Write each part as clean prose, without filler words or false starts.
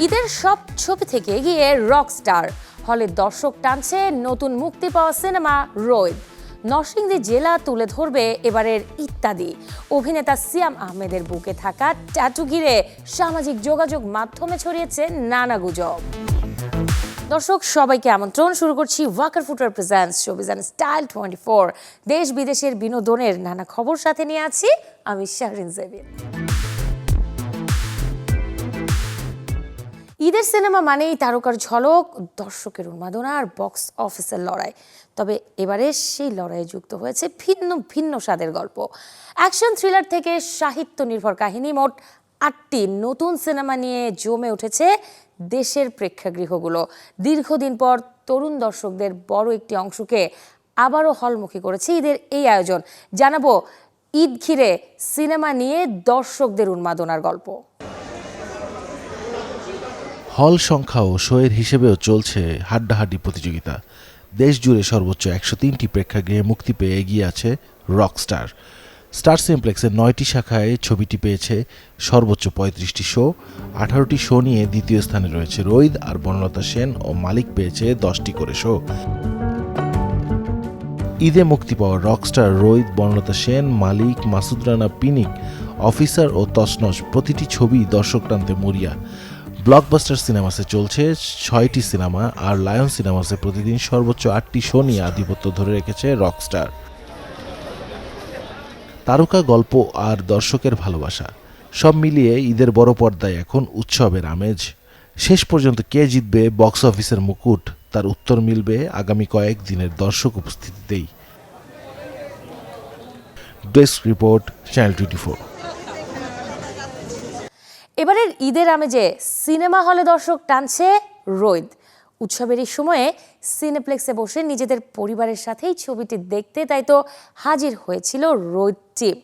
ঈদের সব ছবি থেকে এগিয়ে রকস্টার হলে দর্শক টানছে নতুন মুক্তি পাওয়া সিনেমা রোদ। নরসিংদী জেলা তুলে ধরবে এবারের ইত্যাদি। অভিনেতা সিয়াম আহমেদের বুকে থাকা ট্যাটু ঘিরে সামাজিক যোগাযোগ মাধ্যমে ছড়িয়েছে নানা গুজব। দর্শক সবাইকে আমন্ত্রণ, শুরু করছি Walkar footwear presents showbiz and style 24। দেশ বিদেশের বিনোদনের নানা খবর সাথে নিয়ে আছি আমি শাহরিন জেবিন। ঈদের সিনেমা মানেই তারকার ঝলক, দর্শকের উন্মাদনা আর বক্স অফিসের লড়াই। তবে এবারে সেই লড়াইয়ে যুক্ত হয়েছে ভিন্ন ভিন্ন স্বাদের গল্প। অ্যাকশন থ্রিলার থেকে সাহিত্য নির্ভর কাহিনী, মোট 8টি নতুন সিনেমা নিয়ে জমে উঠেছে দেশের প্রেক্ষাগৃহগুলো। দীর্ঘদিন পর তরুণ দর্শকদের বড় একটি অংশকে আবারও হলমুখী করেছে ঈদের এই আয়োজন। জানাবো ঈদ ঘিরে সিনেমা নিয়ে দর্শকদের উন্মাদনার গল্প। হল সংখ্যা ও শোয়ের হিসেবেও চলছে হাড্ডাহাড্ডি প্রতিযোগিতা। দেশ জুড়ে সর্বোচ্চ 103টি প্রেক্ষাগৃহে মুক্তি পেয়ে এগিয়ে আছে রকস্টার। স্টার সিনেপ্লেক্সের 9টি শাখায় ছবিটি পেয়েছে সর্বোচ্চ 35টি শো। 18টি শো নিয়ে দ্বিতীয় স্থানে রয়েছে রোদ, আর বনলতা সেন ও মালিক পেয়েছে 10টি করে শো। ঈদে মুক্তি পাওয়া রকস্টার, রোদ, বনলতা সেন, মালিক, মাসুদ রানা, পিনিক, অফিসার ও তছনছ প্রতিটি ছবি দর্শক টানতে মরিয়া। ব্লকবাস্টার সিনেমাসে চলছে 6টি সিনেমা, আর লায়ন সিনেমাসে প্রতিদিন সর্বোচ্চ 8টি শো নিয়ে আধিপত্য ধরে রেখেছে রকস্টার। তারকা গল্প আর দর্শকের ভালোবাসা সব মিলিয়ে ঈদের বড় পর্দায় এখন উৎসবের আমেজ। শেষ পর্যন্ত কে জিতবে বক্স অফিসের মুকুট, তার উত্তর মিলবে আগামী কয়েক দিনের দর্শক উপস্থিতিতেই। Desk report, channel 24। এবারের ঈদের আমেজে সিনেমা হলে দর্শক টানছে রোদ। উৎসবের এই সময়ে সিনেপ্লেক্সে বসে নিজেদের পরিবারের সাথেই ছবিটি দেখতে তাই তো হাজির হয়েছিল রোদ টিম।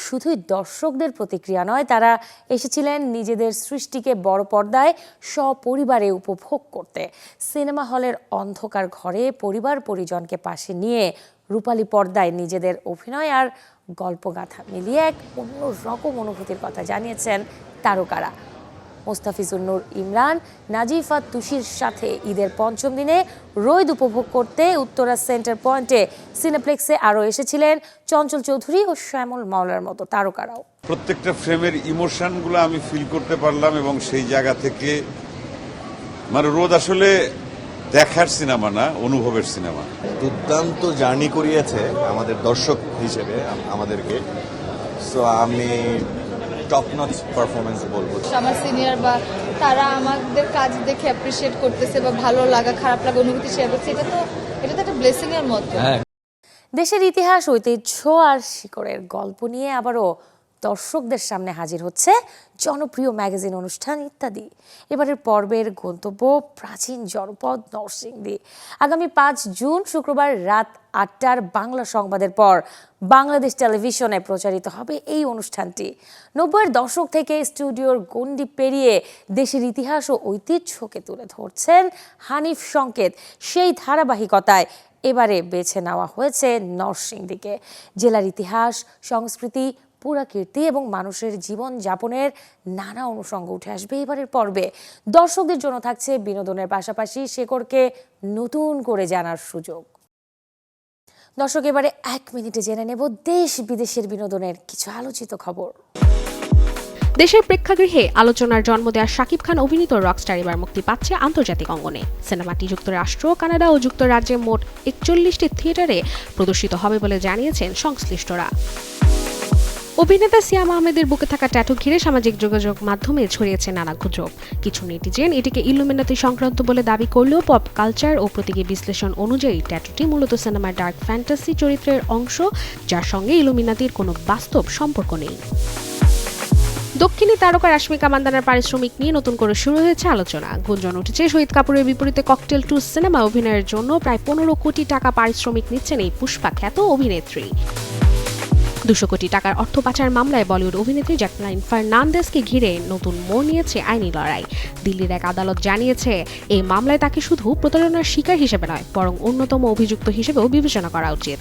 শুধুই দর্শকদের প্রতিক্রিয়া নয়, তারা এসেছিলেন নিজেদের সৃষ্টিকে বড় পর্দায় সপরিবারে উপভোগ করতে। সিনেমা হলের অন্ধকার ঘরে পরিবার পরিজনকে পাশে নিয়ে রূপালী পর্দায় নিজেদের অভিনয় আর গল্পগাথা মিলিয়ে এক অন্য রকম অনুভূতির কথা জানিয়েছেন তারকারা। মোস্তাফিজুর নূর ইমরান, নাজিফা তুষির সাথে ঈদের পঞ্চম দিনে রোদ উপভোগ করতে উত্তরা সেন্টার পয়েন্টে সিনেপ্লেক্সে আরও এসেছিলেন চঞ্চল চৌধুরী ও শ্যামল মাওলার মতো তারকারাও। প্রত্যেকটা ফ্রেমের ইমোশনগুলো আমি ফিল করতে পারলাম এবং সেই জায়গা থেকে মানে রোদ আসলে দেখার সিনেমা না, অনুভবের সিনেমা। দুর্দান্ত জার্নি করিয়েছে আমাদের দর্শক হিসেবে আমাদেরকে। সো আমি টপ নচ পারফরমেন্স বলবো। আমার সিনিয়র বা তারা আমাদের কাজ দেখে অ্যাপ্রিশিয়েট করতেছে বা ভালো লাগা খারাপ লাগা অনুভূতি শেয়ার করছে, এটা তো একটা ব্লেসিং এর মতো। দেশের ইতিহাস, ঐতিহ্য আর শিকড়ের গল্প নিয়ে আবারও দর্শকদের সামনে হাজির হচ্ছে জনপ্রিয় ম্যাগাজিন অনুষ্ঠান ইত্যাদি। এবারের পর্বের গন্তব্য প্রাচীন জনপদ নরসিংদী। আগামী 5 জুন শুক্রবার রাত 8টার বাংলা সংবাদের পর বাংলাদেশ টেলিভিশনে প্রচারিত হবে এই অনুষ্ঠানটি। 90-এর দশক থেকে স্টুডিওর গণ্ডি পেরিয়ে দেশের ইতিহাস ও ঐতিহ্যকে তুলে ধরছেন হানিফ সংকেত। সেই ধারাবাহিকতায় এবারে বেছে নেওয়া হয়েছে নরসিংদীকে। জেলার ইতিহাস, সংস্কৃতি, পুরাকীর্তি এবং মানুষের জীবন যাপনের নানা অনুষঙ্গ উঠে আসবে এবারের পর্বে। দর্শকদের জন্য থাকছে বিনোদনের পাশাপাশি শেকড়কে নতুন করে জানার সুযোগ। দর্শক, এবারে 1 মিনিটে জেনে নেব দেশ বিদেশের বিনোদনের কিছু আলোচিত খবর। দেশের প্রেক্ষাগৃহে আলোচনার জন্ম দেওয়া শাকিব খান অভিনীত রকস্টার এবার মুক্তি পাচ্ছে আন্তর্জাতিক অঙ্গনে। সিনেমাটি যুক্তরাষ্ট্র, কানাডা ও যুক্তরাজ্যে মোট 41টি থিয়েটারে প্রদর্শিত হবে বলে জানিয়েছেন সংশ্লিষ্টরা। অভিনেতা সিয়াম আহমেদের বুকে থাকা ট্যাটু ঘিরে সামাজিক যোগাযোগ মাধ্যমে ছড়িয়েছে নানা গুজব। কিছু নেটিজেন এটিকে ইলুমিনাতি সংক্রান্ত বলে দাবি করলেও পপ কালচার ও প্রতীকী বিশ্লেষণ অনুযায়ী ট্যাটুটি মূলত সিনেমার ডার্ক ফ্যান্টাসি চরিত্রের অংশ, যার সঙ্গে ইলুমিনাতির কোনো বাস্তব সম্পর্ক নেই। দক্ষিণী তারকা রাশমিকা মান্দানার পারিশ্রমিক নিয়ে নতুন করে শুরু হয়েছে আলোচনা। গুঞ্জন উঠেছে শহীদ কাপুরের বিপরীতে ককটেল 2 সিনেমা অভিনয়ের জন্য প্রায় 15 কোটি টাকা পারিশ্রমিক নিচ্ছেন এই পুষ্পা খ্যাত অভিনেত্রী। 200 কোটি টাকার অর্থ পাচার মামলায় বলিউড অভিনেত্রী জ্যাকলাইন ফার্নান্দেজকে ঘিরে নতুন মোড় নিয়েছে আইনি লড়াই। দিল্লির এক আদালত জানিয়েছে, এই মামলায় তাকে শুধু প্রতারণার শিকার হিসেবে নয়, বরং অন্যতম অভিযুক্ত হিসেবেও বিবেচনা করা উচিত।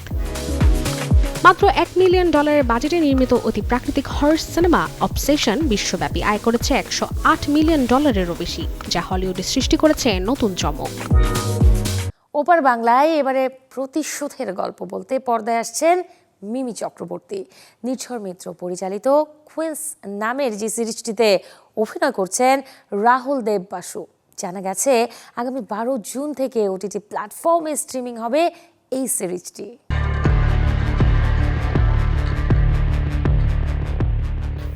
মাত্র $1 মিলিয়ন বাজেটে নির্মিত অতি প্রাকৃতিক হরর সিনেমা অবসেশন বিশ্বব্যাপী আয় করেছে $108 মিলিয়নেরও বেশি, যা হলিউডে সৃষ্টি করেছে নতুন চমক। ওপার বাংলায় এবারে প্রতিশোধের গল্প বলতে পর্দায় আসছেন মিমি চক্রবর্তী। নির্ঝর মিত্র পরিচালিত কুইন্স নামের যে সিরিজটিতে অভিনয় করছেন রাহুল দেব বাসু। জানা গেছে আগামী 12 জুন থেকে ওটিটি প্ল্যাটফর্মে স্ট্রিমিং হবে এই সিরিজটি।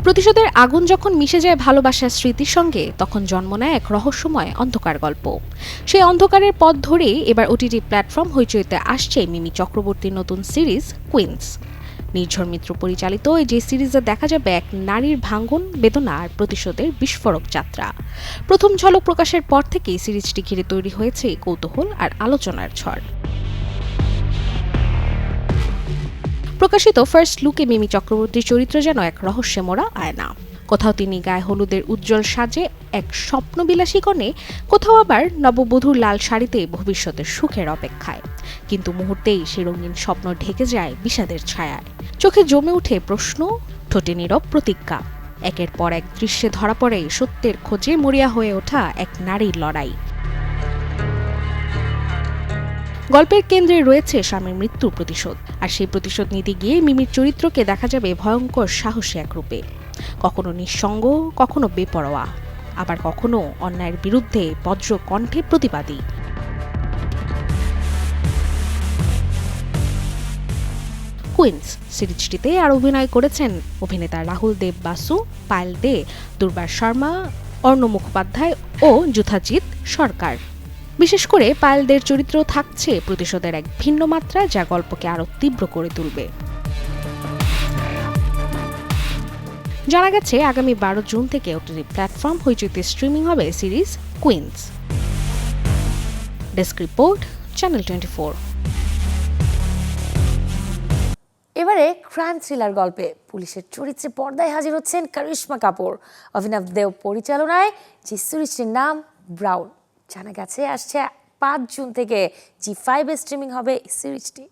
প্রতিশোধের আগুন যখন মিশে যায় ভালোবাসার স্মৃতির সঙ্গে, তখন জন্ম নেয় এক রহস্যময় অন্ধকার গল্প। সেই অন্ধকারের পথ ধরেই এবার ওটিটি প্ল্যাটফর্ম হইচইতে আসছে মিমি চক্রবর্তীর নতুন সিরিজ কুইন্স। নির্ঝর মিত্র পরিচালিত এই যে সিরিজে দেখা যাবে এক নারীর ভাঙ্গন, বেদনা আর প্রতিশোধের বিস্ফোরক যাত্রা। প্রথম ঝলক প্রকাশের পর থেকেই সিরিজটি ঘিরে তৈরি হয়েছে কৌতূহল আর আলোচনার ঝড়। প্রকাশিত ফার্স্ট লুকে মিমি চক্রবর্তীর চরিত্র যেন এক রহস্যে মোড়া আয়না। কোথাও তিনি গায়ে হলুদের উজ্জ্বল সাজে এক স্বপ্নবিলাসী কনে, কোথাও আবার নববধূর লাল শাড়িতে ভবিষ্যতের সুখের অপেক্ষায়। কিন্তু মুহূর্তেই সে রঙিন স্বপ্ন ঢেকে যায় বিষাদের ছায়ায়। চোখে জমে ওঠে প্রশ্ন, ঠোঁটে নীরব প্রতিজ্ঞা। একের পর এক দৃশ্যে ধরা পড়ে সত্যের খোঁজে মরিয়া হয়ে ওঠা এক নারীর লড়াই। গল্পের কেন্দ্রে রয়েছে স্বামীর মৃত্যুর প্রতিশোধ, আর সেই প্রতিশোধ নিতে গিয়ে মিমির চরিত্রকে দেখা যাবে ভয়ঙ্কর সাহসী এক রূপে। কখনো নিঃসঙ্গ, কখনো বেপরোয়া, আবার কখনো অন্যায়ের বিরুদ্ধে বজ্র কণ্ঠে প্রতিবাদী। কুইন্স সিরিজটিতে আর অভিনয় করেছেন অভিনেতা রাহুল দেব বাসু, পায়েল দে, দুর্বার শর্মা, অর্ণ মুখোপাধ্যায় ও যুথাজিৎ সরকার। বিশেষ করে পায়েলদের চরিত্র থাকছে প্রতিশোধের এক ভিন্ন মাত্রা, যা গল্পকে আরো তীব্র করে তুলবে। জানা গেছে আগামী 12 জুন থেকে ওটিটি প্ল্যাটফর্ম হইচইতে স্ট্রিমিং হবে series Queens. Desk report, channel 24। এবারে ক্রাইম থ্রিলার গল্পে পুলিশের চরিত্রে পর্দায় হাজির হচ্ছেন করিশ্মা কাপুর। অভিনব দেব পরিচালনায় যে সিরিজটির নাম ব্রাউন। জানা গেছে আসছে 5 জুন থেকে জি5-এ স্ট্রিমিং হবে এই সিরিজটি।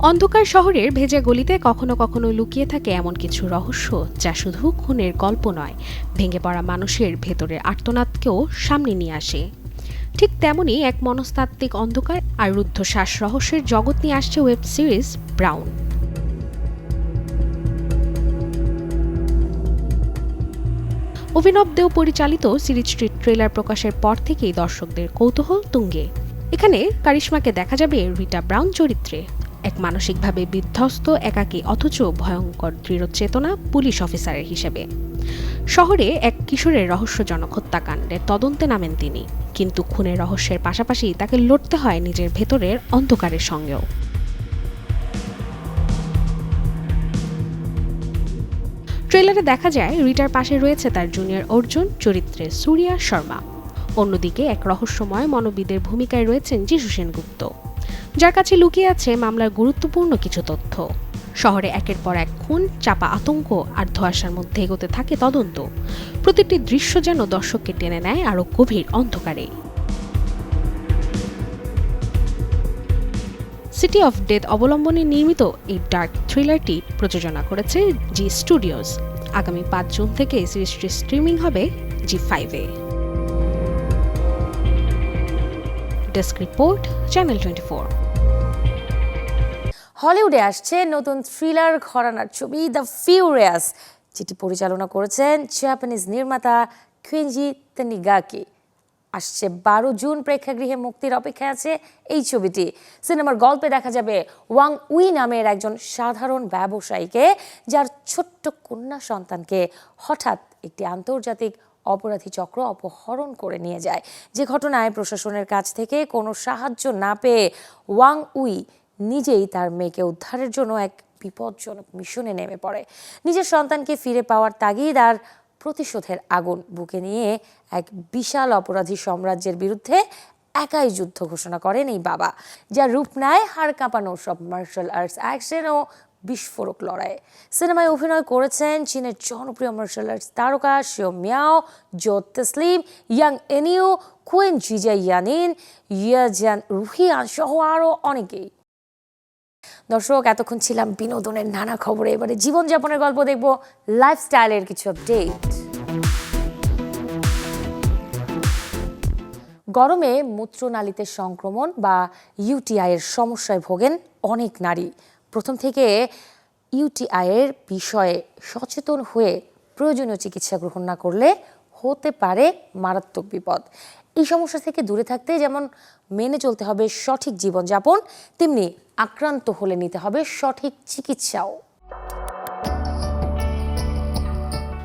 অন্ধকার শহরের ভেজা গলিতে কখনো কখনো লুকিয়ে থাকে এমন কিছু রহস্য, যা শুধু খুনের গল্প নয়, ভেঙে পড়া মানুষের ভেতরের আর্তনাদকেও সামনে নিয়ে আসে। ঠিক তেমনই এক মনস্তাত্ত্বিক অন্ধকার আর রুদ্ধশ্বাস রহস্যের জগৎ নিয়ে আসছে ওয়েব সিরিজ ব্রাউন। অভিনব দেও পরিচালিত সিরিজটির ট্রেলার প্রকাশের পর থেকেই দর্শকদের কৌতূহল তুঙ্গে। এখানে কারিশমাকে দেখা যাবে রিটা ব্রাউন চরিত্রে, এক মানসিকভাবে বিধ্বস্ত, একাকী অথচ ভয়ঙ্কর দৃঢ়চেতনা পুলিশ অফিসারের হিসেবে। শহরে এক কিশোরের রহস্যজনক হত্যাকাণ্ডের তদন্তে নামেন তিনি, কিন্তু খুনের রহস্যের পাশাপাশি তাকে লড়তে হয় নিজের ভেতরের অন্ধকারের সঙ্গেও। ট্রেলারে দেখা যায় রিটার পাশে রয়েছে তার জুনিয়র অর্জুন চরিত্রে সূর্যা শর্মা। অন্যদিকে এক রহস্যময় মনোবিদের ভূমিকায় রয়েছেন যিশু সেনগুপ্ত, যার কাছে লুকিয়ে আছে মামলার গুরুত্বপূর্ণ কিছু তথ্য। শহরে একের পর এক খুন, চাপা আতঙ্ক আর ধোঁয়াশার মধ্যে এগোতে থাকে তদন্ত। প্রতিটি দৃশ্য যেন দর্শককে টেনে নেয় আরো গভীর অন্ধকারে। সিটি অফ ডেথ অবলম্বনে নির্মিত এই ডার্ক থ্রিলারটি প্রযোজনা করেছে জি স্টুডিওস। আগামী 5 জুন থেকে সিরিজটি স্ট্রিমিং হবে জি5-এ। Desk report, channel 24। হলিউডে আসছে নতুন থ্রিলার ঘরানার ছবি দ্য ফিউরিয়াস, যেটি পরিচালনা করেছেন জাপানিজ নির্মাতা কেনজি তানিগাকি। আসছে 12 জুন প্রেক্ষাগৃহে মুক্তির অপেক্ষায় আছে এই ছবিটি। সিনেমার গল্পে দেখা যাবে ওয়াং উই নামের একজন সাধারণ ব্যবসায়ীকে, যার ছোট্ট কন্যা সন্তানকে হঠাৎ একটি আন্তর্জাতিক অপরাধী চক্র অপহরণ করে নিয়ে যায়। যে ঘটনায় প্রশাসনের কাছ থেকে কোনো সাহায্য না পেয়ে ওয়াং উই নিজেই তার মেয়েকে উদ্ধারের জন্য এক বিপজ্জনক মিশনে নেমে পড়ে। নিজের সন্তানকে ফিরে পাওয়ার তাগিদ আর প্রতিশোধের আগুন বুকে নিয়ে এক বিশাল অপরাধী সাম্রাজ্যের বিরুদ্ধে একাই যুদ্ধ ঘোষণা করেন এই বাবা, যার রূপ নেয় হাড় কাঁপানো সব মার্শাল আর্টস, অ্যাকশন ও বিস্ফোরক লড়াই। সিনেমায় অভিনয় করেছেন চীনের জনপ্রিয় মার্শাল আর্টস তারকা শিও মিয়াও, জো তেসলিম, ইয়াং এনিউ, কুয়েন জিজা ইয়ানিন, ইয়াজিয়ান রুহিয়ান সহ আরও অনেকেই। দর্শক, এতক্ষণ ছিলাম বিনোদনের নানা খবরে। এবারে জীবনযাপনের গল্প দেখব, লাইফস্টাইলের কিছু আপডেট। গরমে মূত্রনালীতে সংক্রমণ বা ইউটিআই এর সমস্যায় ভোগেন অনেক নারী। প্রথম থেকে ইউটিআই এর বিষয়ে সচেতন হয়ে প্রয়োজনীয় চিকিৎসা গ্রহণ না করলে হতে পারে মারাত্মক বিপদ। এই সমস্যা থেকে দূরে থাকতে যেমন মেনে চলতে হবে সঠিক জীবনযাপন, তেমনি আক্রান্ত হলে নিতে হবে সঠিক চিকিৎসাও।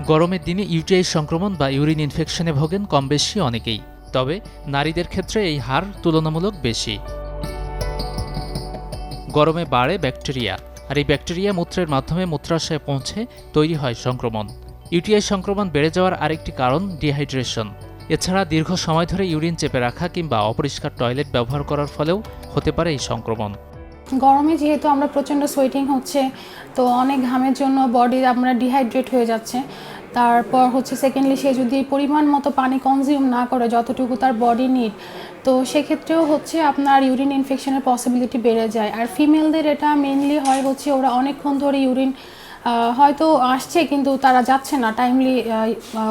গরমের দিনে ইউটিআই সংক্রমণ বা ইউরিন ইনফেকশনে ভোগেন কম বেশি অনেকেই, তবে নারীদের ক্ষেত্রে এই হার তুলনামূলক বেশি। গরমে বাড়ে ব্যাকটেরিয়া, আর এই ব্যাকটেরিয়া মূত্রের মাধ্যমে মূত্রাশয়ে পৌঁছে তৈরি হয় সংক্রমণ। ইউটিআই সংক্রমণ বেড়ে যাওয়ার আরেকটি কারণ ডিহাইড্রেশন। এছাড়া দীর্ঘ সময় ধরে ইউরিন চেপে রাখা কিংবা অপরিষ্কার টয়লেট ব্যবহার করার ফলেও হতে পারে এই সংক্রমণ। গরমে যেহেতু আমরা প্রচণ্ড সোয়েটিং হচ্ছে, তো অনেক ঘামের জন্য বডি আমরা ডিহাইড্রেট হয়ে যাচ্ছে। তারপর হচ্ছে সেকেন্ডলি সে যদি পরিমাণ মতো পানি কনজিউম না করে যতটুকু তার বডি নিড, তো সেক্ষেত্রেও হচ্ছে আপনার ইউরিন ইনফেকশনের পসিবিলিটি বেড়ে যায়। আর ফিমেলদের এটা মেইনলি হয় হচ্ছে ওরা অনেকক্ষণ ধরে ইউরিন হয়তো আসছে কিন্তু তারা যাচ্ছে না, টাইমলি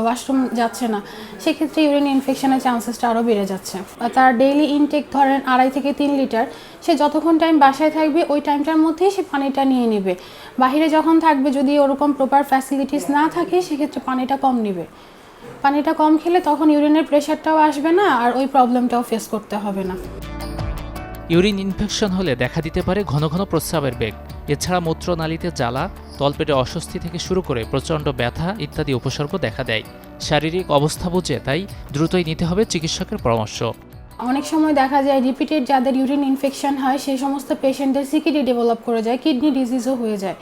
ওয়াশরুম যাচ্ছে না, সেক্ষেত্রে ইউরিন ইনফেকশনের চান্সেসটা আরও বেড়ে যাচ্ছে। তার ডেইলি ইনটেক ধরেন 2.5 থেকে 3 লিটার, সে যতক্ষণ টাইম বাসায় থাকবে ওই টাইমটার মধ্যেই সে পানিটা নিয়ে নেবে। বাহিরে যখন থাকবে যদি ওরকম প্রপার ফ্যাসিলিটিস না থাকে সেক্ষেত্রে পানিটা কম নেবে। পানিটা কম খেলে তখন ইউরিনের প্রেশারটাও আসবে না আর ওই প্রবলেমটাও ফেস করতে হবে না। ইউরিন ইনফেকশন হলে দেখা দিতে পারে ঘন ঘন প্রস্রাবের বেগ। এছাড়া মূত্রনালীতে জ্বালা, তলপেটে অস্বস্তি থেকে শুরু করে প্রচণ্ড ব্যথা ইত্যাদি উপসর্গ দেখা দেয়। শারীরিক অবস্থা বুঝে তাই দ্রুতই নিতে হবে চিকিৎসকের পরামর্শ। অনেক সময় দেখা যায় রিপিটেড যাদের ইউরিন ইনফেকশন হয় সেই সমস্ত পেশেন্টের সিকিডি ডেভেলপ করে যায়, কিডনি ডিজিজও হয়ে যায়।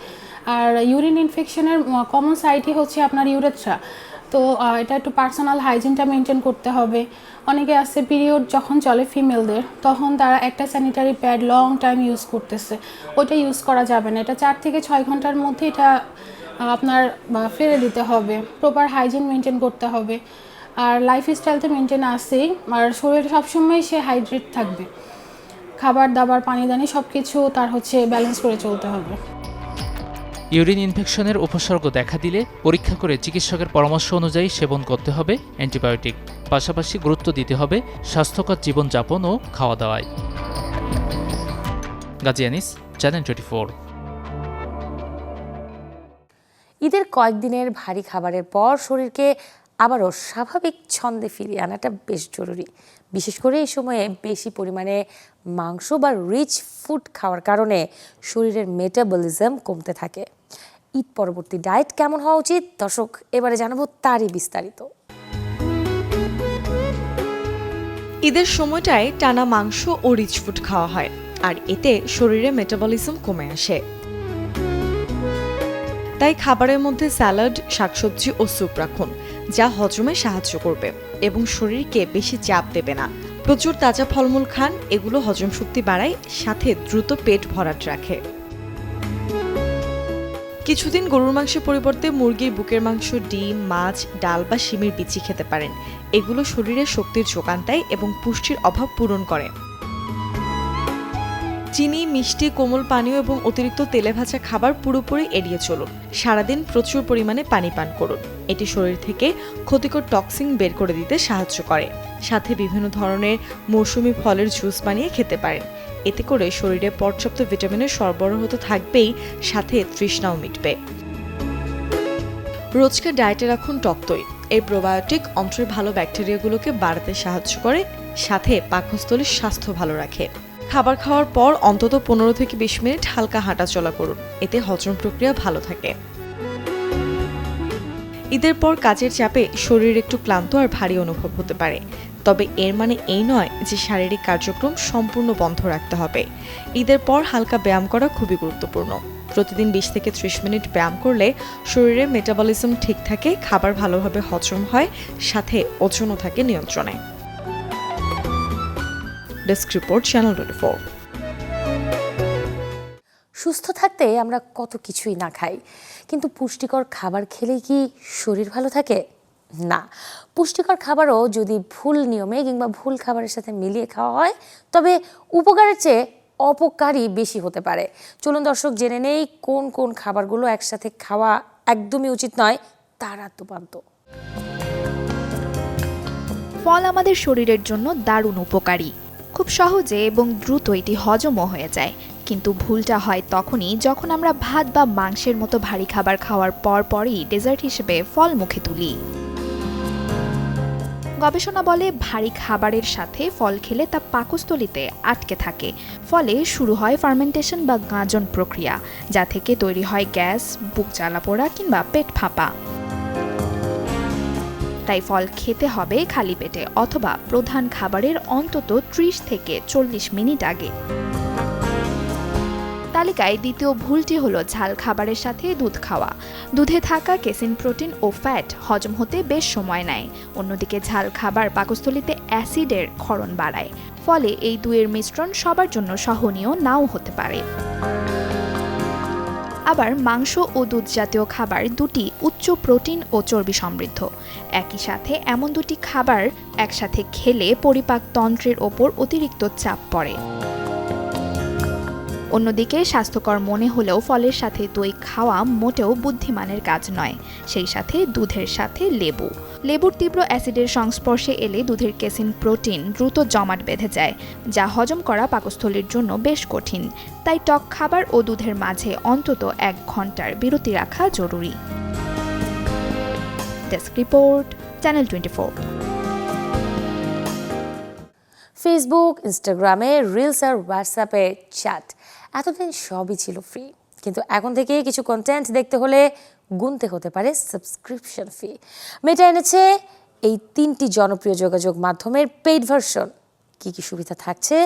আর ইউরিন ইনফেকশনের কমন সাইটই হচ্ছে আপনার ইউরেথ্রা। তো এটা একটু পার্সোনাল হাইজিনটা মেনটেন করতে হবে। অনেকে আছে পিরিয়ড যখন চলে ফিমেলদের, তখন তারা একটা sanitary pad long time use করতেছে, ওটা ইউজ করা যাবে না। এটা 4 থেকে 6 ঘন্টার মধ্যে এটা আপনার ফেলে দিতে হবে। প্রপার হাইজিন মেনটেন করতে হবে। আর লাইফস্টাইল তো মেনটেন আসেই, আর শরীর সবসময় সে হাইড্রেট থাকবে। খাবার দাবার, পানি দানি সব কিছু তার হচ্ছে ব্যালেন্স করে চলতে হবে। ইউরিন ইনফেকশনের উপসর্গ দেখা দিলে পরীক্ষা করে চিকিৎসকের পরামর্শ অনুযায়ী সেবন করতে হবে অ্যান্টিবায়োটিক। পাশাপাশি গুরুত্ব দিতে হবে স্বাস্থ্যকর জীবনযাপন ও খাওয়া দাওয়ায়। গাজী আনিস, চ্যানেল 24। ঈদের কয়েকদিনের ভারী খাবারের পর শরীরকে আবারও স্বাভাবিক ছন্দে ফিরিয়ে আনাটা বেশ জরুরি। বিশেষ করে এই সময়ে বেশি পরিমাণে মাংস বা রিচ ফুড খাওয়ার কারণে শরীরের মেটাবলিজম কমতে থাকে। ঈদ পরবর্তী ডায়েট কেমন হওয়া উচিত দর্শক, এবারে জানাবো তারই বিস্তারিত। ঈদের সময়টায় টানা মাংস ও রিচ ফুড খাওয়া হয়, আর এতে শরীরে মেটাবলিজম কমে আসে। তাই খাবারের মধ্যে স্যালাড, শাকসবজি ও স্যুপ রাখুন, যা হজমে সাহায্য করবে এবং শরীরকে বেশি চাপ দেবে না। প্রচুর তাজা ফলমূল খান, এগুলো হজম শক্তি বাড়ায়, সাথে দ্রুত পেট ভরাট রাখে। কিছুদিন গরুর মাংসের পরিবর্তে মুরগির বুকের মাংস, ডিম, মাছ, ডাল বা শিমের বিচি খেতে পারেন। এগুলো শরীরে শক্তির যোগান দেয় এবং পুষ্টির অভাব পূরণ করে। চিনি, মিষ্টি, কোমল পানীয় এবং অতিরিক্ত তেলে ভাজা খাবার পুরোপুরি এড়িয়ে চলুন। সারাদিন প্রচুর পরিমাণে পানি পান করুন, এটি শরীর থেকে ক্ষতিকর টক্সিন বের করে দিতে সাহায্য করে। সাথে বিভিন্ন ধরনের মৌসুমি ফলের জুস বানিয়ে খেতে পারেন। এতে করে শরীরে পর্যাপ্ত ভিটামিনের সরবরাহ তো থাকবেই, সাথে তৃষ্ণাও মিটবে। রোজকার ডায়েটে রাখুন টক দই। এই প্রোবায়োটিক অন্ত্রের ভালো ব্যাকটেরিয়াগুলোকে বাড়াতে সাহায্য করে, সাথে পাকস্থলীর স্বাস্থ্য ভালো রাখে। খাবার খাওয়ার পর অন্তত 15 থেকে 20 মিনিট হালকা হাঁটাচলা করুন, এতে হজম প্রক্রিয়া ভালো থাকে। ঈদের পর কাজের চাপে শরীর একটু ক্লান্ত আর ভারী অনুভব হতে পারে, তবে এর মানে এই নয় যে শারীরিক কার্যক্রম সম্পূর্ণ বন্ধ রাখতে হবে। ঈদের পর হালকা ব্যায়াম করা খুবই গুরুত্বপূর্ণ। প্রতিদিন 20 থেকে 30 মিনিট ব্যায়াম করলে শরীরের মেটাবলিজম ঠিক থাকে, খাবার ভালোভাবে হজম হয়, সাথে ওজনও থাকে নিয়ন্ত্রণে। Desk report, channel 24। সুস্থ থাকতে আমরা কত কিছুই না খাই, কিন্তু পুষ্টিকর খাবার খেলেই কি শরীর ভালো থাকে? না, পুষ্টিকর খাবারও যদি ভুল নিয়মে কিংবা ভুল খাবারের সাথে মিলিয়ে খাওয়া হয় তবে উপকারের চেয়ে অপকারই বেশি হতে পারে। চলুন দর্শক, জেনে নেই কোন কোন খাবারগুলো একসাথে খাওয়া একদমই উচিত নয় তার আদ্যোপান্ত। ফল আমাদের শরীরের জন্য দারুণ উপকারী। খুব সহজে এবং দ্রুত এটি হজমও হয়ে যায়, কিন্তু ভুলটা হয় তখনই যখন আমরা ভাত বা মাংসের মতো ভারী খাবার খাওয়ার পরই ডেজার্ট হিসেবে ফল মুখে তুলি। গবেষণা বলে ভারী খাবারের সাথে ফল খেলে তা পাকস্থলীতে আটকে থাকে, ফলে শুরু হয় ফার্মেন্টেশন বা গাঁজন প্রক্রিয়া, যা থেকে তৈরি হয় গ্যাস, বুক জ্বালাপোড়া কিংবা পেট ফাঁপা। তাই ফল খেতে হবে খালি পেটে অথবা প্রধান খাবারের অন্তত 30 থেকে 40 মিনিট আগে। তালিকায় দ্বিতীয় ভুলটি হলো ঝাল খাবারের সাথে দুধ খাওয়া। দুধে থাকা কেসিন, প্রোটিন ও ফ্যাট হজম হতে বেশ সময় নেয়। অন্যদিকে ঝাল খাবার পাকস্থলীতে অ্যাসিডের ক্ষরণ বাড়ায়, ফলে এই দুয়ের মিশ্রণ সবার জন্য সহনীয় নাও হতে পারে। আবার মাংস ও দুধ জাতীয় খাবার দুটি উচ্চ প্রোটিন ও চর্বি সমৃদ্ধ। একই সাথে এমন দুটি খাবার একসাথে খেলে পরিপাক তন্ত্রের ওপর অতিরিক্ত চাপ পড়ে। অন্যদিকে স্বাস্থ্যকর মনে হলেও ফলের সাথে দই খাওয়া মোটেও বুদ্ধিমানের কাজ নয়। সেই সাথে দুধের সাথে লেবুর তীব্র অ্যাসিডের সংস্পর্শে এলে দুধের কেসিন, প্রোটিন দ্রুত জমাট বেঁধে যায়, যা হজম করা পাকস্থলীর জন্য বেশ কঠিন। তাই টক খাবার ও দুধের মাঝে অন্তত 1 ঘন্টার বিরতি রাখা জরুরি। Desk report, channel 24। ফেসবুক, ইনস্টাগ্রামে রিলস আর হোয়াটসঅ্যাপে চ্যাট এতদিন সবই ছিল ফ্রি, কিন্তু এখন থেকে কিছু কন্টেন্ট দেখতে হলে গুনতে হতে পারে সাবস্ক্রিপশন ফি। মেটা এনেছে এই 3টি জনপ্রিয় যোগাযোগ মাধ্যমের পেইড ভার্সন। কি কি সুবিধা থাকছে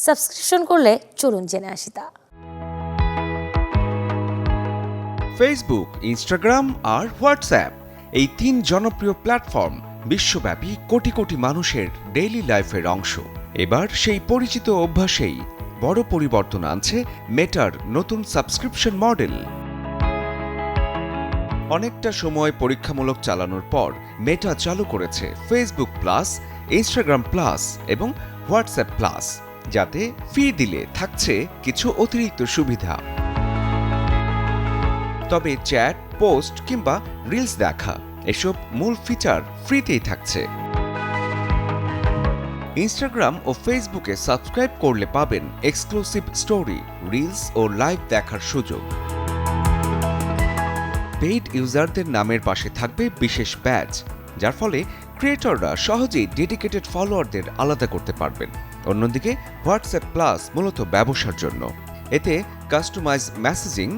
সাবস্ক্রিপশন করলে, চলুন জেনে আসি তা। ফেসবুক, ইনস্টাগ্রাম আর হোয়াটসঅ্যাপ, এই 3 জনপ্রিয় প্ল্যাটফর্ম বিশ্বব্যাপী কোটি কোটি মানুষের ডেইলি লাইফের অংশ। এবার সেই পরিচিত অভ্যাসেই বড় পরিবর্তন আনছে মেটার নতুন সাবস্ক্রিপশন মডেল। অনেকটা সময় পরীক্ষামূলক চালানোর পর মেটা চালু করেছে ফেসবুক প্লাস, ইনস্টাগ্রাম প্লাস এবং হোয়াটসঅ্যাপ প্লাস, যাতে ফি দিলে থাকছে কিছু অতিরিক্ত সুবিধা। তবে চ্যাট, পোস্ট কিংবা রিলস দেখা, এসব মূল ফিচার ফ্রিতেই থাকছে। ইনস্টাগ্রাম ও ফেসবুকে সাবস্ক্রাইব করলে পাবেন এক্সক্লুসিভ স্টোরি, রিলস ও লাইভ দেখার সুযোগ। পেইড ইউজারদের নামের পাশে থাকবে বিশেষ ব্যাজ, যার ফলে ক্রিয়েটররা সহজেই ডেডিকেটেড ফলোয়ারদের আলাদা করতে পারবেন। অন্যদিকে হোয়াটসঅ্যাপ প্লাস মূলত ব্যবসার জন্য। এতে কাস্টমাইজ মেসেজিং,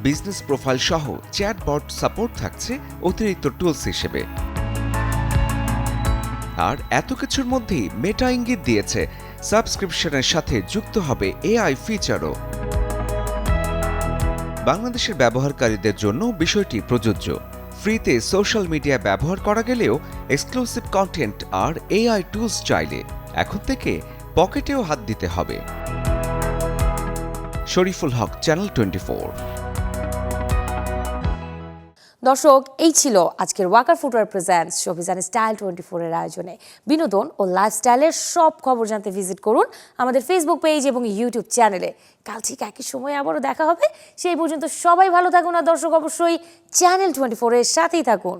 বিজনেস প্রোফাইল সহ চ্যাটবট সাপোর্ট থাকছে অতিরিক্ত টুলস হিসেবে। আর এত কিছুর মধ্যেই মেটা ইঙ্গিত দিয়েছে সাবস্ক্রিপশনের সাথে যুক্ত হবে এআই ফিচারও। বাংলাদেশের ব্যবহারকারীদের জন্য বিষয়টি প্রযোজ্য। ফ্রিতে সোশ্যাল মিডিয়া ব্যবহার করা গেলেও এক্সক্লুসিভ কন্টেন্ট আর এআই টুলস চাইলে এখন থেকে পকেটেও হাত দিতে হবে। শরীফুল হক, চ্যানেল 24। দর্শক, এই ছিল আজকের ওয়াকার ফুটওয়্যার প্রেজেন্টস শোভিজান স্টাইল 24 এর আয়োজনে। বিনোদন ও লাইফস্টাইলের সব খবর জানতে ভিজিট করুন আমাদের ফেসবুক পেজ এবং ইউটিউব চ্যানেলে। কাল ঠিক একই সময়ে আবারও দেখা হবে। সেই পর্যন্ত সবাই ভালো থাকুন, আর দর্শক অবশ্যই চ্যানেল 24 এর সাথেই থাকুন।